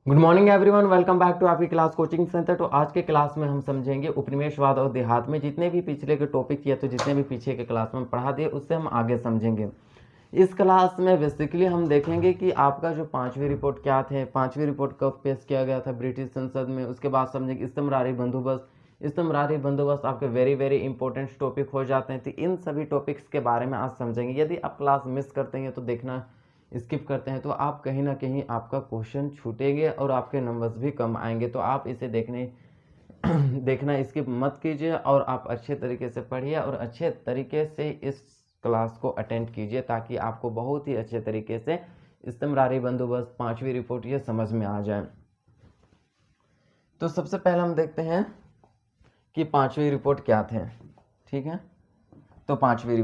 Good morning everyone, welcome back to आपकी class coaching centre. तो आज के क्लास में हम समझेंगे उपनिवेशवाद और देहात में जितने भी पिछले के टॉपिक या तो जितने भी पीछे के क्लास में पढ़ा दिए उससे हम आगे समझेंगे। इस क्लास में बेसिकली हम देखेंगे कि आपका जो पांचवी रिपोर्ट क्या थे, पांचवी रिपोर्ट कब पेश किया गया था ब्रिटिश संसद में। उसके बाद समझेंगे इस्तेमरारी बंदोबस्त। इस्तेमरारी बंदोबस्त आपके वेरी वेरी इंपॉर्टेंट टॉपिक हो जाते हैं। तो इन सभी टॉपिक्स के बारे में आज समझेंगे। यदि आप क्लास मिस करते हैं तो देखना, स्किप करते हैं तो आप कहीं ना कहीं आपका क्वेश्चन छूटेंगे और आपके नंबर्स भी कम आएंगे। तो आप इसे देखना स्किप मत कीजिए और आप अच्छे तरीके से पढ़िए और अच्छे तरीके से इस क्लास को अटेंड कीजिए ताकि आपको बहुत ही अच्छे तरीके से इस्तेमरारी बंदोबस्त, पांचवी रिपोर्ट ये समझ में आ जाए। तो सबसे पहले हम देखते हैं कि पांचवी रिपोर्ट क्या थे। ठीक है, तो पांचवी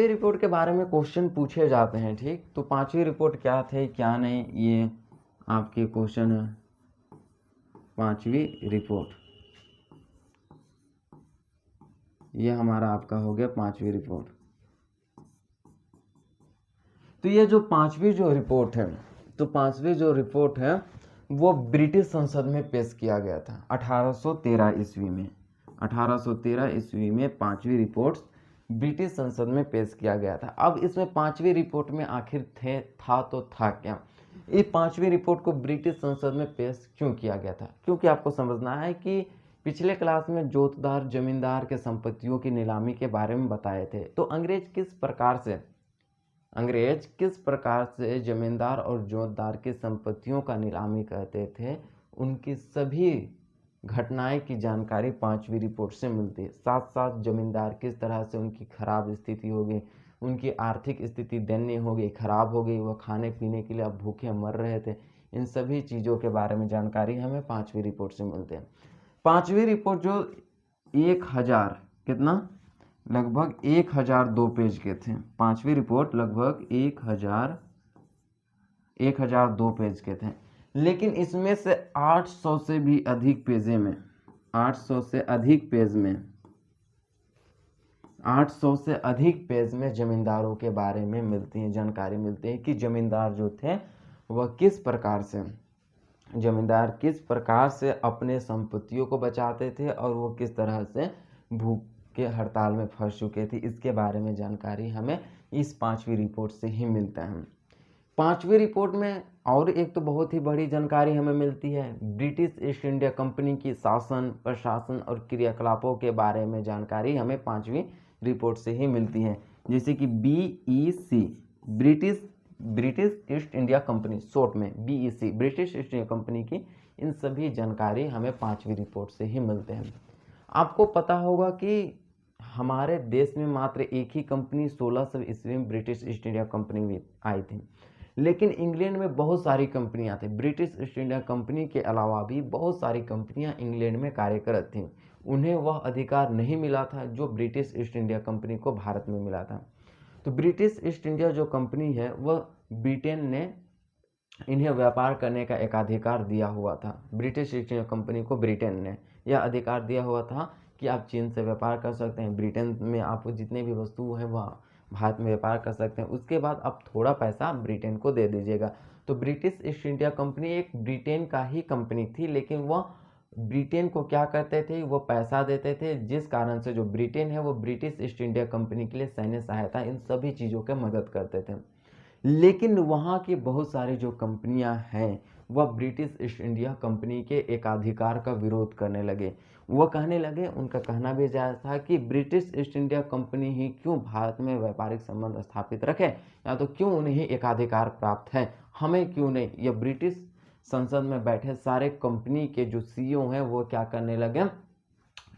रिपोर्ट के बारे में क्वेश्चन पूछे जाते हैं। ठीक, तो पांचवी रिपोर्ट क्या थे क्या नहीं, ये आपके क्वेश्चन है। पांचवी रिपोर्ट, ये हमारा आपका हो गया पांचवी रिपोर्ट। तो ये जो पांचवी जो रिपोर्ट है, तो पांचवी जो रिपोर्ट है वो ब्रिटिश संसद में पेश किया गया था 1813 ईस्वी में। 1813 ईस्वी में पांचवी रिपोर्ट ब्रिटिश संसद में पेश किया गया था। अब इसमें पांचवी रिपोर्ट में आखिर था क्या, ये पांचवी रिपोर्ट को ब्रिटिश संसद में पेश क्यों किया गया था? क्योंकि आपको समझना है कि पिछले क्लास में जोतदार जमींदार के संपत्तियों की नीलामी के बारे में बताए थे। तो अंग्रेज किस प्रकार से जमींदार और जोतदार की संपत्तियों का नीलामी करते थे, उनकी सभी घटनाएं की जानकारी पांचवी रिपोर्ट से मिलती है। साथ साथ जमींदार किस तरह से उनकी खराब स्थिति हो गई, उनकी आर्थिक स्थिति दयनीय हो गई, खराब हो गई, वह खाने पीने के लिए अब भूखे मर रहे थे। इन सभी चीज़ों के बारे में जानकारी हमें पांचवी रिपोर्ट से मिलते हैं। पांचवी रिपोर्ट जो 1000 कितना लगभग 1002 पेज के थे। पांचवी रिपोर्ट लगभग 1002 पेज के थे, लेकिन इसमें से 800 से भी अधिक पेजे में 800 से अधिक पेज में 800 से अधिक पेज में जमींदारों के बारे में मिलती है, जानकारी मिलती है कि जमींदार जो थे वह किस प्रकार से अपने संपत्तियों को बचाते थे और वो किस तरह से भूख के हड़ताल में फंस चुके थे। इसके बारे में जानकारी हमें इस पांचवी रिपोर्ट से ही मिलता है। पांचवी रिपोर्ट में और एक तो बहुत ही बड़ी जानकारी हमें मिलती है, ब्रिटिश ईस्ट इंडिया कंपनी की शासन, प्रशासन और क्रियाकलापों के बारे में जानकारी हमें पांचवी रिपोर्ट से ही मिलती है। जैसे कि BEC, British east India company, short में BEC, British east India company की इन सभी जानकारी हमें पांचवी रिपोर्ट से ही मिलते हैं। आपको पता होगा कि हमारे देश में मात्र एक ही कंपनी 1600 ईस्वी में ब्रिटिश ईस्ट इंडिया कंपनी भी आई थी, लेकिन इंग्लैंड में बहुत सारी कंपनियां थी। ब्रिटिश ईस्ट इंडिया कंपनी के अलावा भी बहुत सारी कंपनियां इंग्लैंड में कार्यरत थीं। उन्हें वह अधिकार नहीं मिला था जो ब्रिटिश ईस्ट इंडिया कंपनी को भारत में मिला था। तो ब्रिटिश ईस्ट इंडिया जो कंपनी है वह ब्रिटेन ने इन्हें व्यापार करने का एक अधिकार दिया हुआ था। ब्रिटिश ईस्ट इंडिया कंपनी को ब्रिटेन ने यह अधिकार दिया हुआ था कि आप चीन से व्यापार कर सकते हैं, ब्रिटेन में आपको जितने भी वस्तु हैं वह भारत में व्यापार कर सकते हैं, उसके बाद आप थोड़ा पैसा ब्रिटेन को दे दीजिएगा। तो ब्रिटिश ईस्ट इंडिया कंपनी एक ब्रिटेन का ही कंपनी थी, लेकिन वह ब्रिटेन को क्या करते थे, वो पैसा देते थे, जिस कारण से जो ब्रिटेन है वो ब्रिटिश ईस्ट इंडिया कंपनी के लिए सैन्य सहायता, इन सभी चीज़ों के मदद करते थे। लेकिन वहाँ की बहुत सारी जो कंपनियां हैं वह ब्रिटिश ईस्ट इंडिया कंपनी के एकाधिकार का विरोध करने लगे। वह कहने लगे, उनका कहना भी जायज़ था कि ब्रिटिश ईस्ट इंडिया कंपनी ही क्यों भारत में व्यापारिक संबंध स्थापित रखे, या तो क्यों उन्हें एकाधिकार प्राप्त है, हमें क्यों नहीं। यह ब्रिटिश संसद में बैठे सारे कंपनी के जो CEO हैं वो क्या करने लगे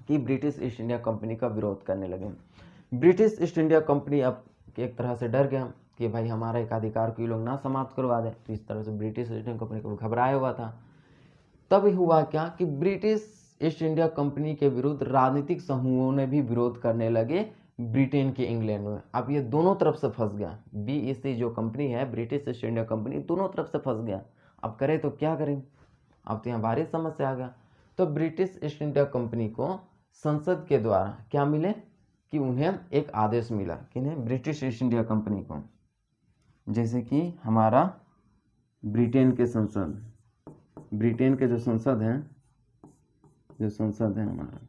कि ब्रिटिश ईस्ट इंडिया कंपनी का विरोध करने लगे। ब्रिटिश ईस्ट इंडिया कंपनी अब एक तरह से डर गया कि भाई हमारा एकाधिकार को ये लोग ना समाप्त करवा दें। तो इस तरह से ब्रिटिश ईस्ट इंडिया कंपनी को घबराया हुआ था। तब हुआ क्या कि ब्रिटिश ईस्ट इंडिया कंपनी के विरुद्ध राजनीतिक समूहों ने भी विरोध करने लगे ब्रिटेन के इंग्लैंड में। अब ये दोनों तरफ से फंस गया। BEC जो कंपनी है, ब्रिटिश ईस्ट इंडिया कंपनी, दोनों तरफ से फंस गया। अब करे तो क्या करें, अब तो यहाँ भारी समस्या आ गया। तो ब्रिटिश ईस्ट इंडिया कंपनी को संसद के द्वारा क्या मिले कि उन्हें एक आदेश मिला, किन्हें, ब्रिटिश ईस्ट इंडिया कंपनी को। जैसे कि हमारा ब्रिटेन के संसद, ब्रिटेन के जो संसद है हमारा,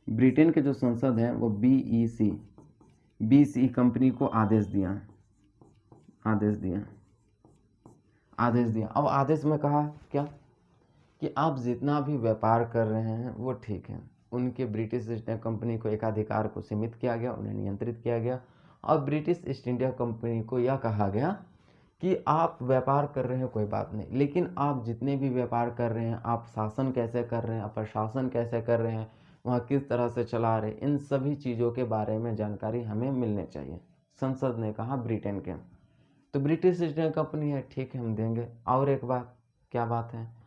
ब्रिटेन के जो संसद है वो बीईसी कंपनी को आदेश दिया। अब आदेश में कहा क्या कि आप जितना भी व्यापार कर रहे हैं वो ठीक है। उनके ब्रिटिश ईस्ट इंडिया कंपनी को एकाधिकार को सीमित किया गया, उन्हें नियंत्रित किया गया। और ब्रिटिश ईस्ट इंडिया कंपनी को यह कहा गया कि आप व्यापार कर रहे हैं कोई बात नहीं, लेकिन आप जितने भी व्यापार कर रहे हैं, आप शासन कैसे कर रहे हैं, आप प्रशासन कैसे कर रहे हैं, वहाँ किस तरह से चला रहे, इन सभी चीज़ों के बारे में जानकारी हमें मिलनी चाहिए, संसद ने कहा ब्रिटेन के। तो ब्रिटिश ईस्ट इंडिया कंपनी है, ठीक है हम देंगे। और एक बात, क्या बात है,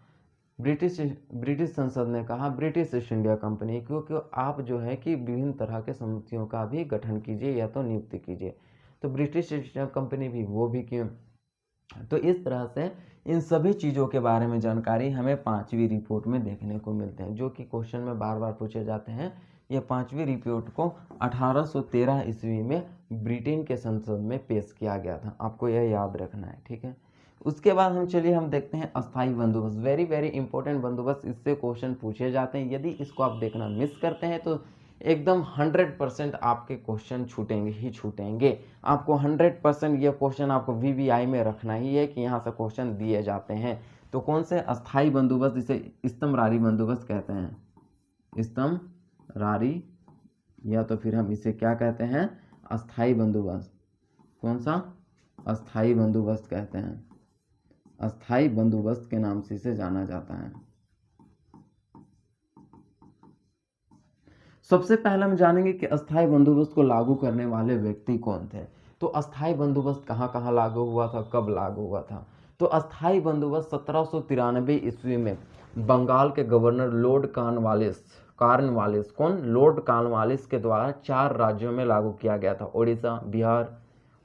ब्रिटिश संसद ने कहा ब्रिटिश ईस्ट इंडिया कंपनी क्योंकि आप जो है कि विभिन्न तरह के समितियों का भी गठन कीजिए या तो नियुक्ति कीजिए। तो ब्रिटिश ईस्ट इंडिया कंपनी भी वो भी क्यों। तो इस तरह से इन सभी चीज़ों के बारे में जानकारी हमें 5वीं रिपोर्ट में देखने को मिलते हैं, जो कि क्वेश्चन में बार बार पूछे जाते हैं। ये 5वीं रिपोर्ट को 1813 ईस्वी में ब्रिटेन के संसद में पेश किया गया था, आपको यह याद रखना है, ठीक है। उसके बाद हम देखते हैं अस्थाई बंदोबस्त। वेरी वेरी इंपॉर्टेंट बंदोबस्त, इससे क्वेश्चन पूछे जाते हैं। यदि इसको आप देखना मिस करते हैं तो एकदम 100% आपके क्वेश्चन छूटेंगे। आपको 100% ये क्वेश्चन आपको VVI में रखना ही है कि यहाँ से क्वेश्चन दिए जाते हैं। तो कौन से अस्थाई बंदोबस्त, इसे स्तंभरारी बंदोबस्त कहते हैं, स्तंभरारी, या तो फिर हम इसे क्या कहते हैं, अस्थाई बंदोबस्त। कौन सा, अस्थाई बंदोबस्त कहते हैं, अस्थाई बंदोबस्त के नाम से इसे जाना जाता है। सबसे पहले हम जानेंगे कि अस्थाई बंदोबस्त को लागू करने वाले व्यक्ति कौन थे। तो अस्थाई बंदोबस्त कहाँ कहाँ लागू हुआ था, कब लागू हुआ था। तो अस्थाई बंदोबस्त 1793 ईस्वी में बंगाल के गवर्नर लॉर्ड कॉर्नवालिस के द्वारा 4 राज्यों में लागू किया गया था। ओडिशा, बिहार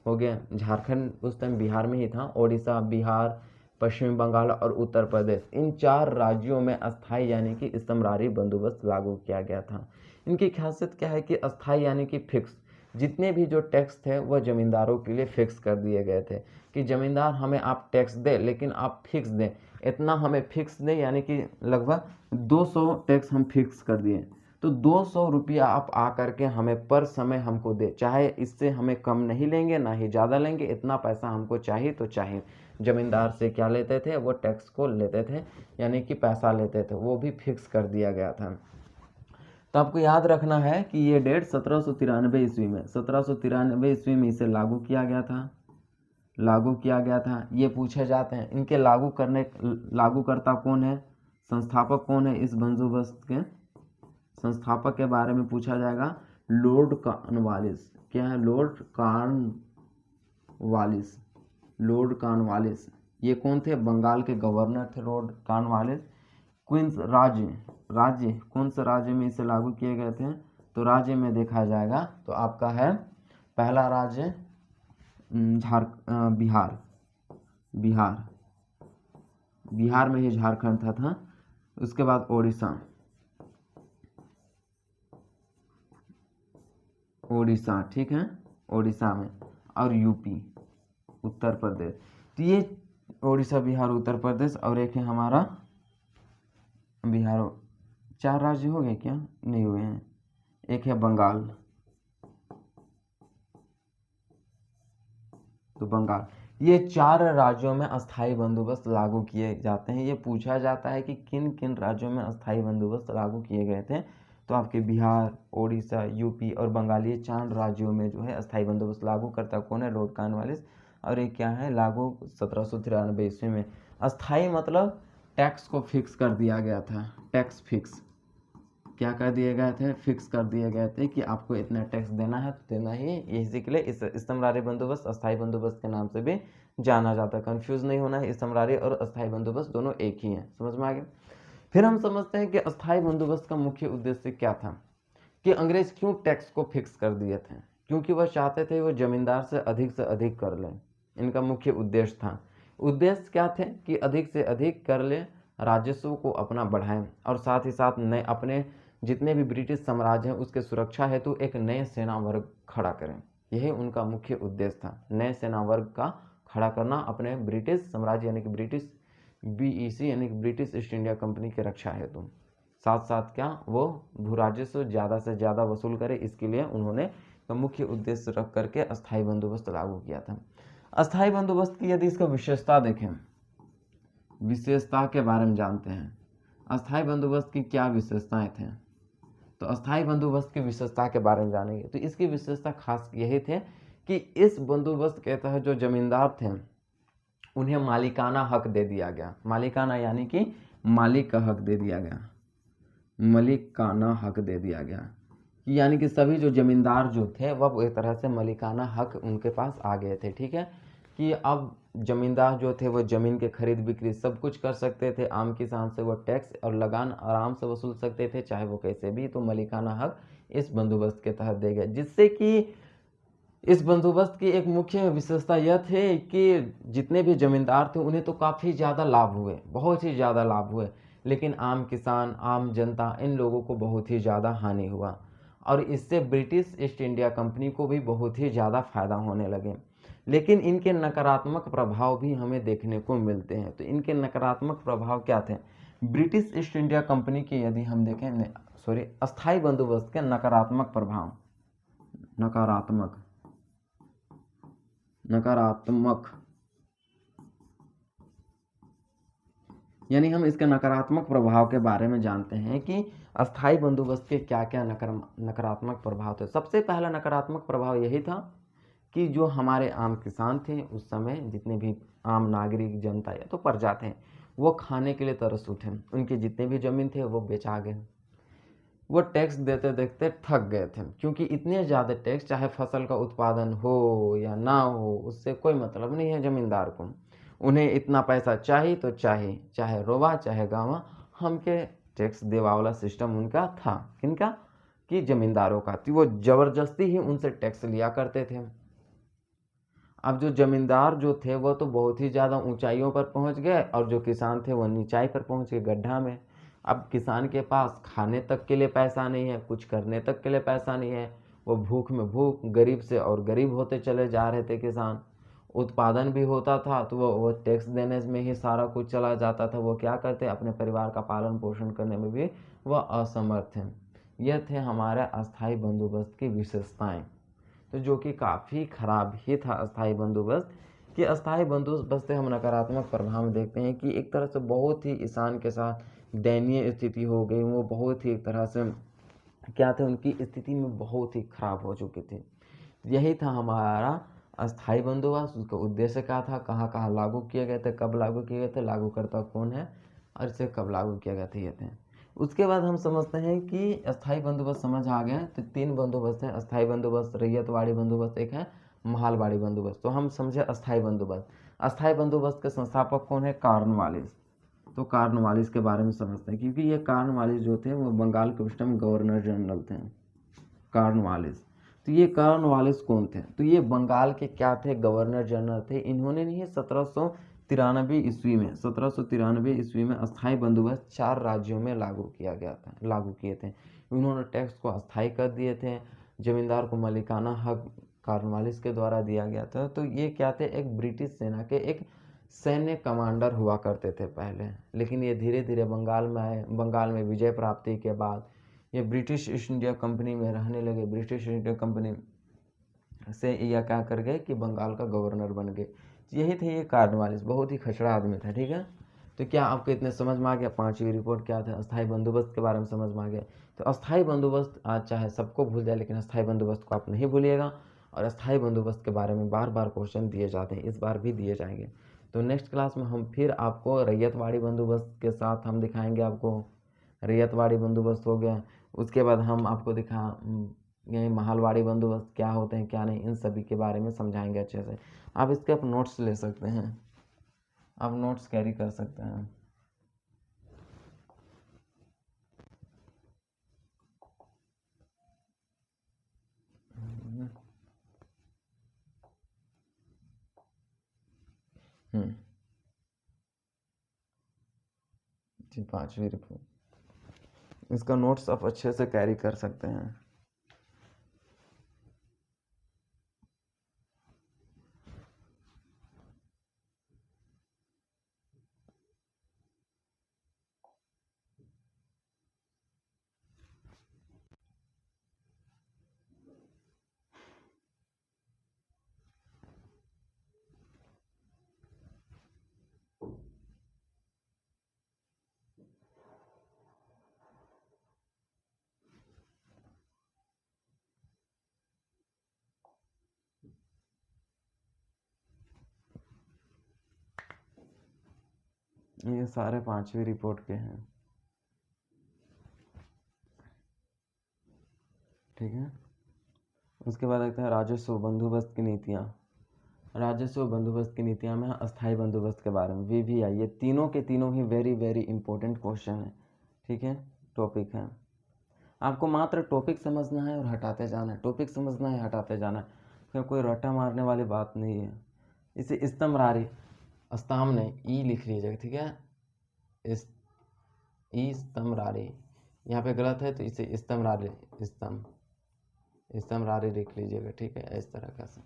हो गया, झारखंड उस टाइम बिहार में ही था, ओडिशा, बिहार, पश्चिम बंगाल और उत्तर प्रदेश, इन 4 राज्यों में अस्थाई यानी कि स्तंभरारी बंदोबस्त लागू किया गया था। इनकी खासियत क्या है कि अस्थाई यानी कि फिक्स, जितने भी जो टैक्स थे वह जमींदारों के लिए फिक्स कर दिए गए थे कि जमींदार हमें आप टैक्स दें, लेकिन आप फिक्स दें, इतना हमें फिक्स दें, यानी कि लगभग 200 टैक्स हम फिक्स कर दिए। तो 200 रुपया आप आकर के हमें पर समय हमको दे, चाहे इससे हमें कम नहीं लेंगे ना ही ज़्यादा लेंगे, इतना पैसा हमको चाहिए तो चाहिए। जमींदार से क्या लेते थे, वो टैक्स को लेते थे, यानी कि पैसा लेते थे, वो भी फिक्स कर दिया गया था। तो आपको याद रखना है कि ये डेट 1793 ईस्वी में इसे लागू किया गया था। ये पूछे जाते हैं इनके लागूकर्ता कौन है, संस्थापक कौन है, इस बंदोबस्त के संस्थापक के बारे में पूछा जाएगा। लॉर्ड कॉर्नवालिस, क्या है, लॉर्ड कॉर्नवालिस, ये कौन थे, बंगाल के गवर्नर थे लॉर्ड कॉर्नवालिस। क्वींस राज्य कौन से राज्य में इसे लागू किए गए थे, तो राज्य में देखा जाएगा तो आपका है पहला राज्य बिहार में ही झारखंड था। उसके बाद ओडिशा, ठीक है, ओडिशा में, और यूपी, उत्तर प्रदेश। तो ये ओडिशा, बिहार, उत्तर प्रदेश, और एक है हमारा बिहार। 4 राज्य हो गए क्या, नहीं हुए हैं, एक है बंगाल, तो बंगाल। ये 4 राज्यों में अस्थाई बंदोबस्त लागू किए जाते हैं। ये पूछा जाता है कि किन किन राज्यों में अस्थाई बंदोबस्त लागू किए गए थे, तो आपके बिहार, ओडिशा, यूपी और बंगाल, ये 4 राज्यों में जो है अस्थाई बंदोबस्त लागू करता कौन है, लॉर्ड कॉर्नवालिस। और ये क्या है, लागू 1793 ईस्वी में। अस्थाई मतलब टैक्स को फिक्स कर दिया गया था, टैक्स फिक्स, क्या कर दिए गए थे, फिक्स कर दिए गए थे कि आपको इतना टैक्स देना है तो देना ही। इसी के लिए इस स्तंभरारी बंदोबस्त अस्थाई बंदोबस्त के नाम से भी जाना जाता है। कंफ्यूज नहीं होना है, स्तंभरारी और अस्थाई बंदोबस्त दोनों एक ही हैं, समझ में आ गया। फिर हम समझते हैं कि अस्थाई बंदोबस्त का मुख्य उद्देश्य क्या था, कि अंग्रेज क्यों टैक्स को फिक्स कर दिए थे, क्योंकि वह चाहते थे वो जमींदार से अधिक कर लें, इनका मुख्य उद्देश्य था। उद्देश्य क्या थे कि अधिक से अधिक कर ले, राजस्व को अपना बढ़ाएं, और साथ ही साथ नए अपने जितने भी ब्रिटिश साम्राज्य हैं उसके सुरक्षा हेतु एक नए सेना वर्ग खड़ा करें। यही उनका मुख्य उद्देश्य था, नए सेना वर्ग का खड़ा करना अपने ब्रिटिश साम्राज्य यानी कि ब्रिटिश बीईसी यानी कि ब्रिटिश ईस्ट इंडिया कंपनी की रक्षा हेतु। साथ साथ क्या वो भू राजस्व ज़्यादा से ज़्यादा वसूल करे, इसके लिए उन्होंने तो मुख्य उद्देश्य रख करके अस्थायी बंदोबस्त लागू किया था। अस्थायी बंदोबस्त की यदि इसका विशेषता देखें, विशेषता के बारे में जानते हैं, अस्थायी बंदोबस्त की क्या विशेषताएं थे, तो अस्थायी बंदोबस्त की विशेषता के बारे में जानेंगे। तो इसकी विशेषता खास यही थे कि इस बंदोबस्त के तहत जो जमींदार थे उन्हें मालिकाना हक दे दिया गया। मालिकाना यानी कि मालिक का हक दे दिया गया, मलिकाना हक दे दिया गया, यानी कि सभी जो जमींदार जो थे वह एक तरह से मलिकाना हक उनके पास आ गए थे। ठीक है, कि अब जमींदार जो थे वो ज़मीन के खरीद बिक्री सब कुछ कर सकते थे, आम किसान से वो टैक्स और लगान आराम से वसूल सकते थे, चाहे वो कैसे भी। तो मलिकाना हक इस बंदोबस्त के तहत दे गया, जिससे कि इस बंदोबस्त की एक मुख्य विशेषता यह थे कि जितने भी जमींदार थे उन्हें तो काफ़ी ज़्यादा लाभ हुए, बहुत ही ज़्यादा लाभ हुए, लेकिन आम किसान, आम जनता, इन लोगों को बहुत ही ज़्यादा हानि हुआ और इससे ब्रिटिश ईस्ट इंडिया कंपनी को भी बहुत ही ज़्यादा फायदा होने लगे। लेकिन इनके नकारात्मक प्रभाव भी हमें देखने को मिलते हैं। तो इनके नकारात्मक प्रभाव क्या थे? ब्रिटिश ईस्ट इंडिया कंपनी के यदि हम देखें, सॉरी, अस्थायी बंदोबस्त के नकारात्मक प्रभाव, नकारात्मक यानी हम इसके नकारात्मक प्रभाव के बारे में जानते हैं कि अस्थायी बंदोबस्त के क्या क्या नकारात्मक प्रभाव थे। सबसे पहला नकारात्मक प्रभाव यही था कि जो हमारे आम किसान थे उस समय, जितने भी आम नागरिक, जनता या तो प्रजा थे, वो खाने के लिए तरस उठे, उनके जितने भी ज़मीन थे वो बेचा गए। वो टैक्स देते देखते थक गए थे, क्योंकि इतने ज़्यादा टैक्स, चाहे फसल का उत्पादन हो या ना हो, उससे कोई मतलब नहीं है ज़मींदार को। उन्हें इतना पैसा चाहिए तो चाहिए, चाहे रोवा चाहे गावा, हमके टैक्स देवा वाला सिस्टम उनका था। किनका? कि ज़मींदारों का। तो वो ज़बरदस्ती ही उनसे टैक्स लिया करते थे। अब जो ज़मींदार जो थे वो तो बहुत ही ज़्यादा ऊंचाइयों पर पहुंच गए और जो किसान थे वो नीचाई पर पहुंच गए, गड्ढा में। अब किसान के पास खाने तक के लिए पैसा नहीं है, कुछ करने तक के लिए पैसा नहीं है, वो भूख में भूख, गरीब से और गरीब होते चले जा रहे थे किसान। उत्पादन भी होता था तो वो टैक्स देने में ही सारा कुछ चला जाता था। वो क्या करते, अपने परिवार का पालन पोषण करने में भी वह असमर्थ थे। यह थे हमारे अस्थायी बंदोबस्त की विशेषताएं। तो जो कि काफ़ी ख़राब ही था अस्थायी बंदोबस्त। कि अस्थायी बंदोबस्त से हम नकारात्मक प्रभाव देखते हैं कि एक तरह से बहुत ही किसान के साथ दयनीय स्थिति हो गई। वो बहुत ही एक तरह से क्या थे, उनकी स्थिति में बहुत ही खराब हो चुकी थी। यही था हमारा अस्थायी बंदोबस्त। उसका उद्देश्य क्या था, कहाँ कहाँ लागू किए गए थे, कब लागू किए गए थे, लागूकर्ता कौन है और इसे कब लागू किया गया था, ये थे। उसके बाद हम समझते हैं कि अस्थायी बंदोबस्त समझ आ गया। तो 3 बंदोबस्त हैं, अस्थायी बंदोबस्त, रैयतवाड़ी बंदोबस्त, एक है महालवाड़ी बंदोबस्त। तो हम समझे अस्थायी बंदोबस्त। अस्थायी बंदोबस्त के संस्थापक कौन है? कॉर्नवालिस। तो कॉर्नवालिस के बारे में समझते हैं, क्योंकि ये कॉर्नवालिस जो थे वो बंगाल के उस टाइम गवर्नर जनरल थे, कॉर्नवालिस। तो ये कॉर्नवालिस कौन थे? तो ये बंगाल के क्या थे? गवर्नर जनरल थे। इन्होंने नहीं 1793 ईस्वी में, 1793 ईस्वी में अस्थायी बंदोबस्त 4 राज्यों में लागू किया गया था, लागू किए थे। उन्होंने टैक्स को अस्थायी कर दिए थे, जमींदार को मालिकाना हक कॉर्नवालिस के द्वारा दिया गया था। तो ये क्या थे? एक ब्रिटिश सेना के एक सैन्य कमांडर हुआ करते थे पहले, लेकिन ये धीरे धीरे बंगाल में आए। बंगाल में विजय प्राप्ति के बाद ये ब्रिटिश ईस्ट इंडिया कंपनी में रहने लगे। ब्रिटिश ईस्ट इंडिया कंपनी से यह क्या कर गए कि बंगाल का गवर्नर बन गए। यही थे ये कॉर्नवालिस, बहुत ही खचड़ा आदमी था। ठीक है, तो क्या आपको इतने समझ में आ गया? 5वीं रिपोर्ट क्या था? अस्थायी बंदोबस्त के बारे में समझ में आ गया। तो अस्थायी बंदोबस्त आज चाहे सबको भूल जाए, लेकिन अस्थायी बंदोबस्त को आप नहीं भूलिएगा। और अस्थायी बंदोबस्त के बारे में बार बार क्वेश्चन दिए जाते हैं, इस बार भी दिए जाएंगे। तो नेक्स्ट क्लास में हम फिर आपको रैयतवाड़ी बंदोबस्त के साथ हम दिखाएंगे आपको। रैयतवाड़ी बंदोबस्त हो गया, उसके बाद हम आपको ये महलवाड़ी बंदोबस्त क्या होते हैं क्या नहीं, इन सभी के बारे में समझाएंगे अच्छे से। आप इसके आप नोट्स ले सकते हैं, आप नोट्स कैरी कर सकते हैं। जी, 5वीं रिपोर्ट, इसका नोट्स आप अच्छे से कैरी कर सकते हैं। ये सारे 5वीं रिपोर्ट के हैं, ठीक है। उसके बाद देखते हैं राजस्व बंदोबस्त की नीतियाँ। राजस्व बंदोबस्त की नीतियाँ में अस्थायी बंदोबस्त के बारे में, VVI, ये तीनों के तीनों ही वेरी वेरी इंपॉर्टेंट क्वेश्चन है, ठीक है, टॉपिक है। आपको मात्र टॉपिक समझना है और हटाते जाना है, टॉपिक समझना है, हटाते जाना है, फिर कोई रट्टा मारने वाली बात नहीं है। इसे इस्तमरारी, अस्ताम नहीं, ई लिख लीजिएगा, ठीक है, इस्तमरारी, यहाँ पे गलत है तो इसे इस्तमरारी, इस्तमरारी लिख लीजिएगा, ठीक है, इस तरह का से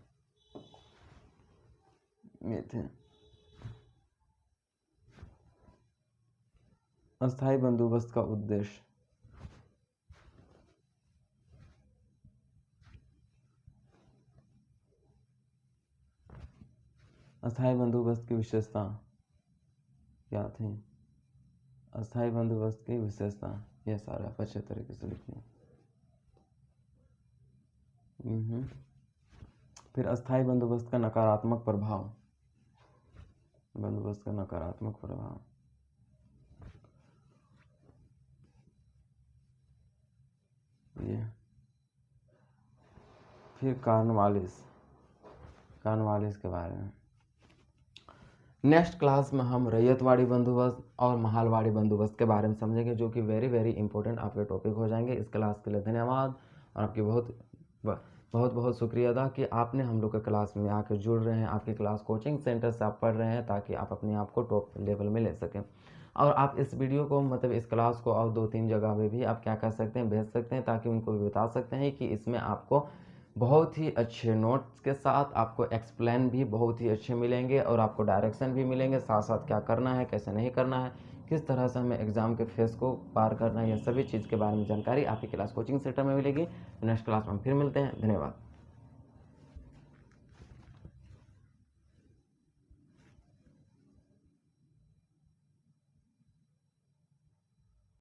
ये थे। अस्थायी बंदोबस्त का उद्देश्य, अस्थायी बंदोबस्त की विशेषता क्या थी, अस्थायी बंदोबस्त की विशेषता, ये सारा अच्छे तरीके से लिखिए। फिर अस्थायी बंदोबस्त का नकारात्मक प्रभाव, बंदोबस्त का नकारात्मक प्रभाव, ये। फिर कॉर्नवालिस के बारे में। नेक्स्ट क्लास में हम रैयतवाड़ी बंदोबस्त और महालवाड़ी बंदोबस्त के बारे में समझेंगे, जो कि वेरी वेरी इंपॉर्टेंट आपके टॉपिक हो जाएंगे। इस क्लास के लिए धन्यवाद और आपकी बहुत बहुत शुक्रिया अदा कि आपने हम लोग के क्लास में आकर जुड़ रहे हैं। आपकी क्लास कोचिंग सेंटर से आप पढ़ रहे हैं ताकि आप अपने आप को टॉप लेवल में ले सकें। और आप इस वीडियो को, मतलब इस क्लास को, और 2-3 जगह पे भी आप क्या कर सकते हैं, भेज सकते हैं, ताकि उनको भी बता सकते हैं कि इसमें आपको बहुत ही अच्छे नोट्स के साथ आपको एक्सप्लेन भी बहुत ही अच्छे मिलेंगे और आपको डायरेक्शन भी मिलेंगे, साथ साथ क्या करना है, कैसे नहीं करना है, किस तरह से हमें एग्ज़ाम के फेस को पार करना है, यह सभी चीज़ के बारे में जानकारी आपकी क्लास कोचिंग सेंटर में मिलेगी। नेक्स्ट क्लास में हम फिर मिलते हैं, धन्यवाद।